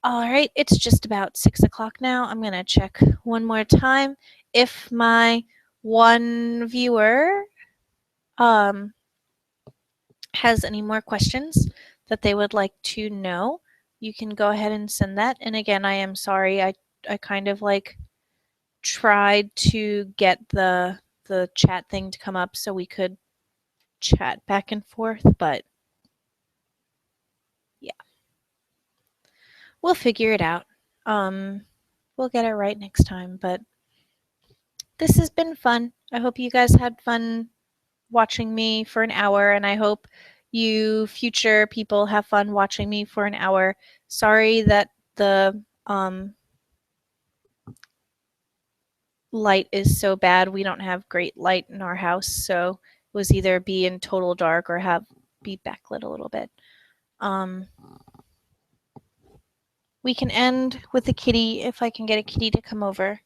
right, it's just about 6 o'clock now. I'm going to check one more time. If my one viewer has any more questions that they would like to know, you can go ahead and send that. And again, I am sorry, I kind of like tried to get the chat thing to come up so we could chat back and forth, but yeah, we'll figure it out. We'll get it right next time. But this has been fun. I hope you guys had fun watching me for an hour, and I hope you future people have fun watching me for an hour. Sorry that the light is so bad. We don't have great light in our house, so it was either be in total dark or have be backlit a little bit. We can end with a kitty if I can get a kitty to come over.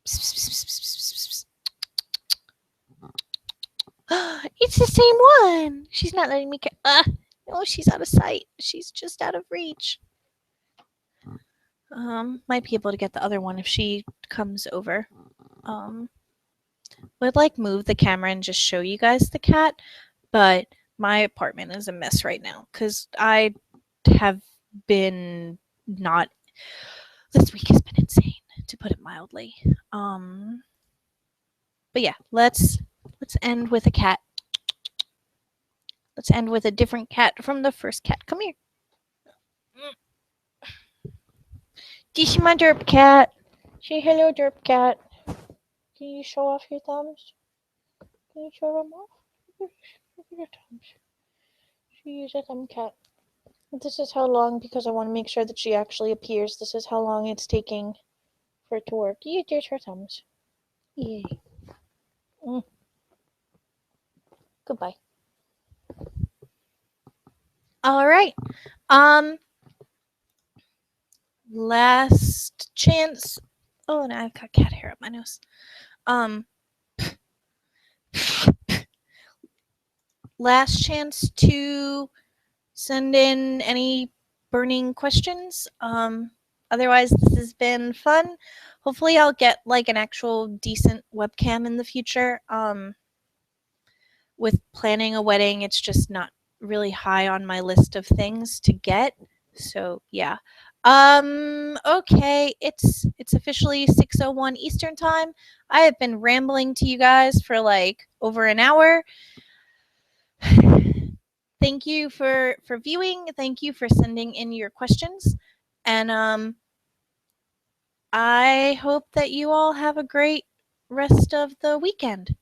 It's the same one. She's not letting me. No, she's out of sight. She's just out of reach. Might be able to get the other one if she comes over. Would like move the camera and just show you guys the cat, but my apartment is a mess right now because I have been not. This week has been insane, to put it mildly. But yeah, let's end with a cat. Let's end with a different cat from the first cat. Come here. This is my derp cat. Say hello, derp cat. Can you show off your thumbs? Can you show them off? Look at your thumbs. She is a thumb cat. This is how long, because I want to make sure that she actually appears. This is how long it's taking for it to work. Yeah, there's her thumbs. Yay. Goodbye. All right. Last chance. Oh, and I've got cat hair up my nose. Last chance to send in any burning questions. Otherwise, this has been fun. Hopefully, I'll get like an actual decent webcam in the future. With planning a wedding, it's just not really high on my list of things to get. So yeah. Okay, it's officially 6:01 Eastern time. I have been rambling to you guys for like over an hour. Thank you for viewing. Thank you for sending in your questions. And I hope that you all have a great rest of the weekend.